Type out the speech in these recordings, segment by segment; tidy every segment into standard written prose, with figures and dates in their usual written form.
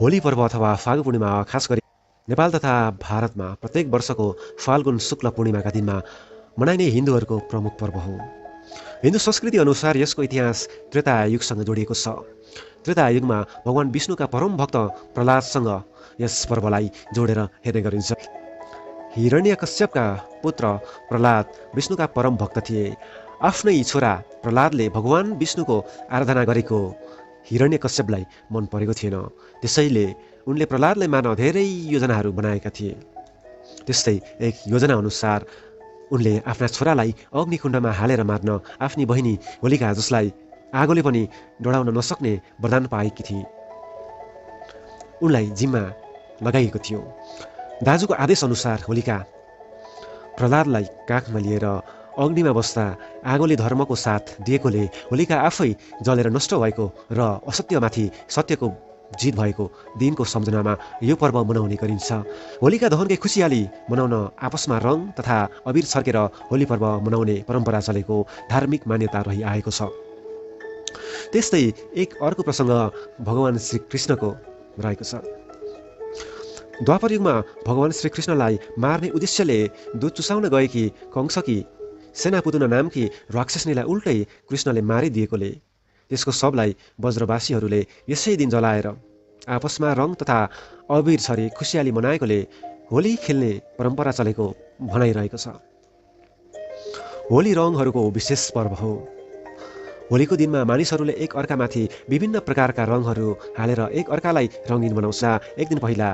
होली पर्व अथवा फागु पूर्णिमा खास गरी नेपाल तथा भारतमा प्रत्येक वर्षको फाल्गुन शुक्ल पूर्णिमाका दिनमा मनाइने हिन्दूहरूको प्रमुख पर्व हो। हिन्दू संस्कृति अनुसार यसको इतिहास त्रेता युगसँग जोडिएको छ। त्रेता युगमा भगवान विष्णुका परम भक्त प्रहलादसँग यस पर्वलाई जोडेर हेर्ने गरिन्छ। हिरण्यकश्यपका पुत्र प्रहलाद विष्णुका परम भक्त थिए। आफ्नै छोरा प्रहलादले भगवान विष्णुको आराधना गरेको हिरण्यकश्यपलाई मन परेको थिएन। त्यसैले उनले प्रहलादलाई मार्न धेरै योजनाहरू बनाएका थिए। त्यस्तै एक योजना अनुसार उनले आफ्ना छोरालाई अग्निकुण्डमा हालेर मार्न आफ्नी बहिनी होलिका, जसलाई आगोले पनि डढाउन नसक्ने वरदान पाएकी थिए, उनलाई जिम्मा लगाइएको थियो। दाजुको आदेश अनुसार होलिका प्रहलादलाई काखमा लिएर अग्निमा बस्दा आगोले धर्मको साथ दिएकोले होलिका आफै जलेर नष्ट भएको र असत्यमाथि सत्यको जित भएको दिनको सम्झनामा यो पर्व मनाउने गरिन्छ। होलिका दहनकै खुसियाली मनाउन आपसमा रङ तथा अबिर छर्केर होली पर्व मनाउने परम्परा चलेको धार्मिक मान्यता रहिआएको छ। त्यस्तै एक अर्को प्रसङ्ग भगवान श्रीकृष्णको रहेको छ। द्वापर युगमा भगवान श्रीकृष्णलाई मार्ने उद्देश्यले दुध चुसाउन गएकी कंसकी सेनापुतना नामकी राक्षसनीलाई उल्टै कृष्णले मारिदिएकोले त्यसको शवलाई ब्रजवासीहरूले यसै दिन जलाएर आपसमा रङ तथा अबिर छरी खुसियाली मनाएकोले होली खेल्ने परम्परा चलेको भनाइरहेको छ। होली रङहरूको विशेष पर्व हो। होलीको दिनमा मानिसहरूले एक अर्कामाथि विभिन्न प्रकारका रङहरू हालेर एक अर्कालाई रङ्गिन बनाउँछ। एक दिन पहिला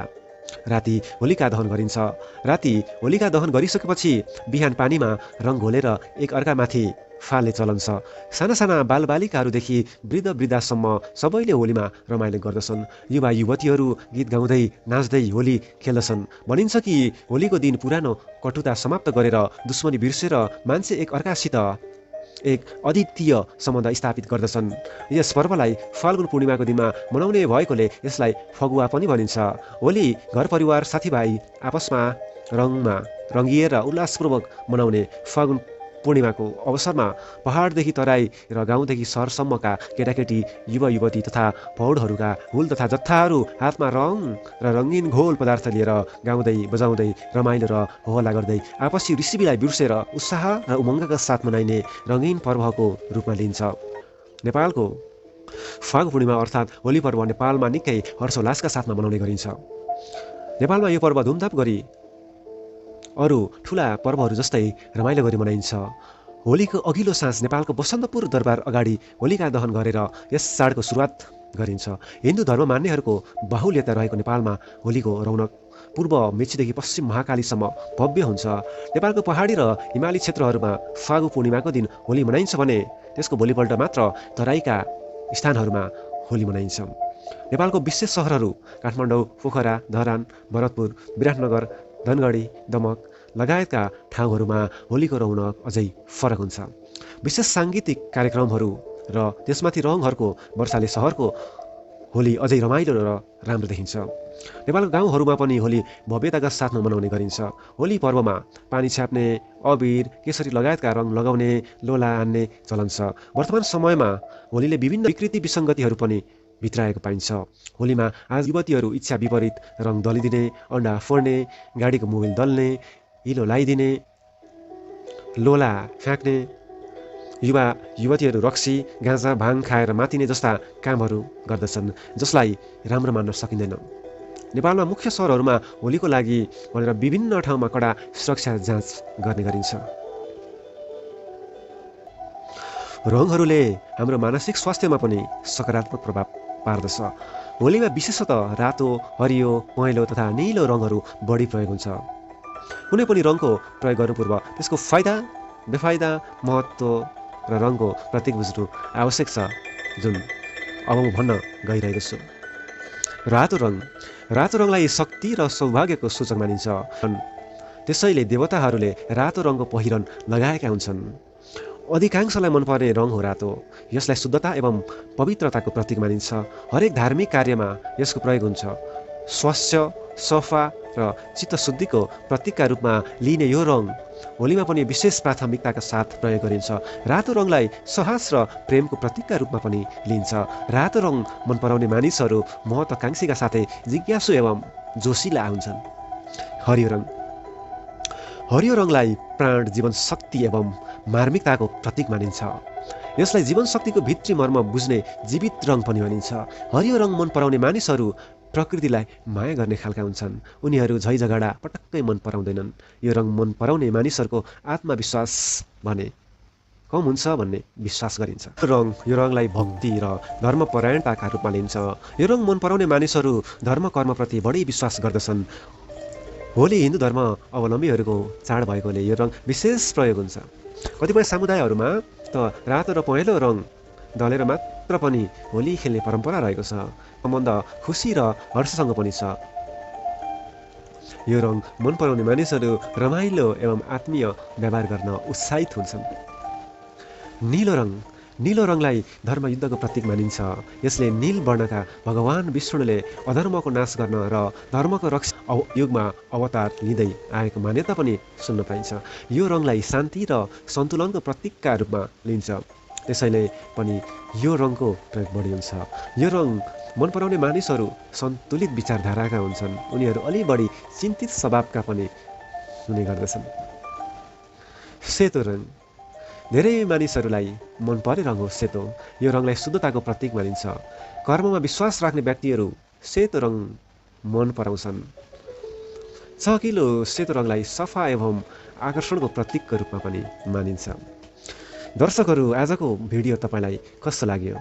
राति होलिका दहन गरिन्छ। राति होलिका दहन गरिसकेपछि बिहान पानीमा रङ घोलेर एक अर्कामाथि फाल्ने चलन छ। साना साना बालबालिकाहरूदेखि वृद्ध वृद्धासम्म सबैले होलीमा रमाइलो गर्दछन्। युवा युवतीहरू गीत गाउँदै नाच्दै होली खेल्दछन्। भनिन्छ कि होलीको दिन पुरानो कटुता समाप्त गरेर दुश्मनी बिर्सेर मान्छे एक अर्कासित एक अद्वितीय सम्बन्ध स्थापित गर्दछन्। यस पर्वलाई फाल्गुन पूर्णिमाको दिनमा मनाउने भएकोले यसलाई फगुवा पनि भनिन्छ। होली घर परिवार साथीभाइ आपसमा रङमा रङ्गिएर उल्लासपूर्वक मनाउने फाल्गुन पूर्णिमाको अवसरमा पहाडदेखि तराई र गाउँदेखि सहरसम्मका केटाकेटी युवा युवती तथा पौडहरूका हुल तथा जत्थाहरू हातमा रङ र रङ्गीन घोल पदार्थ लिएर गाउँदै बजाउँदै रमाइलो र होहल्ला गर्दै आपसी रिसिबीलाई बिर्सेर उत्साह र उमङ्गका साथ मनाइने रङ्गीन पर्वको रूपमा लिन्छ। नेपालको फागु पूर्णिमा अर्थात् होली पर्व नेपालमा निकै हर्षोल्लासका साथमा मनाउने गरिन्छ। नेपालमा यो पर्व धुमधाम गरी अरू ठुला पर्वहरू जस्तै रमाइलो गरी मनाइन्छ। होलीको अघिल्लो साँझ नेपालको बसन्तपुर दरबार अगाडि होलिका दहन गरेर यस चाडको सुरुवात गरिन्छ। हिन्दू धर्म मान्नेहरूको बाहुल्यता रहेको नेपालमा होलीको रौनक पूर्व मेचीदेखि पश्चिम महाकालीसम्म भव्य हुन्छ। नेपालको पहाडी र हिमाली क्षेत्रहरूमा फागु पूर्णिमाको दिन होली मनाइन्छ भने त्यसको भोलिपल्ट मात्र तराईका स्थानहरूमा होली मनाइन्छ। नेपालको विशेष सहरहरू काठमाडौँ, पोखरा, धरान, भरतपुर, विराटनगर, धनगढी, दमक लगायतका ठाउँहरूमा होलीको रौनक अझै फरक हुन्छ। विशेष साङ्गीतिक कार्यक्रमहरू र त्यसमाथि रङहरूको वर्षाले सहरको होली अझै रमाइलो र राम्रो देखिन्छ। नेपालको गाउँहरूमा पनि होली भव्यताका साथमा मनाउने गरिन्छ। होली पर्वमा पानी छ्याप्ने, अबिर, केसरी लगायतका रङ लगाउने, लोला हान्ने चलन छ। वर्तमान समयमा होलीले विभिन्न विकृति विसङ्गतिहरू पनि भित्राएको पाइन्छ। होलीमा आज युवतीहरू इच्छा विपरीत रङ दलिदिने, अन्डा फोड्ने, गाडीको मोबिल दल्ने, हिलो लगाइदिने, लोला फ्याँक्ने, युवा युवतीहरू रक्सी, गाँजा, भाङ खाएर मातिने जस्ता कामहरू गर्दछन्, जसलाई राम्रो मान्न सकिँदैन। नेपालमा मुख्य सहरहरूमा होलीको लागि भनेर विभिन्न ठाउँमा कडा सुरक्षा जाँच गर्ने गरिन्छ। रङहरूले हाम्रो मानसिक स्वास्थ्यमा पनि सकारात्मक प्रभाव पार्दछ। होलीमा विशेषतः रातो, हरियो, पहेँलो तथा नीलो रङहरू बढी प्रयोग हुन्छ। कुनै पनि रङको प्रयोग गर्नु पूर्व त्यसको फाइदा, बेफाइदा, महत्त्व र रङको प्रतीक बुझ्नु आवश्यक छ, जुन अब म भन्न गइरहेको छु। रातो रङलाई शक्ति र सौभाग्यको सूचक मानिन्छ। त्यसैले देवताहरूले रातो रङको पहिरन लगाएका हुन्छन्। अधिकांशलाई मनपर्ने रङ हो रातो। यसलाई शुद्धता एवं पवित्रताको प्रतीक मानिन्छ। हरेक धार्मिक कार्यमा यसको प्रयोग हुन्छ। स्वास्थ्य, सफा र चित्तशुद्धिको प्रतीकका रूपमा लिइने यो रङ होलीमा पनि विशेष प्राथमिकताका साथ प्रयोग गरिन्छ। रातो रङलाई साहस र प्रेमको प्रतीकका रूपमा पनि लिइन्छ। रातो रङ मन पराउने मानिसहरू महत्त्वाकांक्षीका साथै जिज्ञासु एवं जोसिला हुन्छन्। हरियो रङलाई प्राण, जीवन शक्ति एवं मार्मिकताको प्रतीक मानिन्छ। यसलाई जीवन शक्तिको भित्री मर्म बुझ्ने जीवित रङ पनि भनिन्छ। हरियो रङ मन पराउने मानिसहरू प्रकृतिलाई माया गर्ने खालका हुन्छन्। उनीहरू झैझगडा पटक्कै मन पराउँदैनन्। यो रङ मन पराउने मानिसहरूको आत्मविश्वास भने कम हुन्छ भन्ने विश्वास गरिन्छ। यो रङलाई भक्ति र धर्मपरायणताका रूपमा लिन्छ। यो रङ मन पराउने मानिसहरू धर्म कर्मप्रति बढी विश्वास गर्दछन्। होली हिन्दू धर्म अवलम्बीहरूको चाड भएकोले यो रङ विशेष प्रयोग हुन्छ। कतिपय समुदायहरूमा त रातो र पहेँलो रङ दलेर मात्र पनि होली खेल्ने परम्परा रहेको छ। सम्बन्ध खुसी र हर्षसँग पनि छ। यो रङ मन पराउने मानिसहरू रमाइलो एवं आत्मीय व्यवहार गर्न उत्साहित हुन्छन्। नीलो रङलाई धर्मयुद्धको प्रतीक मानिन्छ। यसले नील वर्णका भगवान विष्णुले अधर्मको नाश गर्न र धर्मको रक्षा युगमा अवतार लिँदै आएको मान्यता पनि सुन्न पाइन्छ। यो रङलाई शान्ति र सन्तुलनको प्रतीकका रूपमा लिन्छ। त्यसैले पनि यो रङको प्रयोग बढी हुन्छ। यो रङ मन पराउने मानिसहरू सन्तुलित विचारधाराका हुन्छन्। उनीहरू अलि बढी चिन्तित स्वभावका पनि हुने गर्दछन्। सेतो रङ धेरै मानिसहरूलाई मन पर्ने रङ हो। सेतो यो रङलाई शुद्धताको प्रतीक मानिन्छ। कर्ममा विश्वास राख्ने व्यक्तिहरू सेतो रङ मन पराउँछन्। चहकिलो सेतो रङलाई सफा एवं आकर्षणको प्रतीकको रूपमा पनि मानिन्छ। दर्शकहरू, आजको भिडियो तपाईँलाई कस्तो लाग्यो?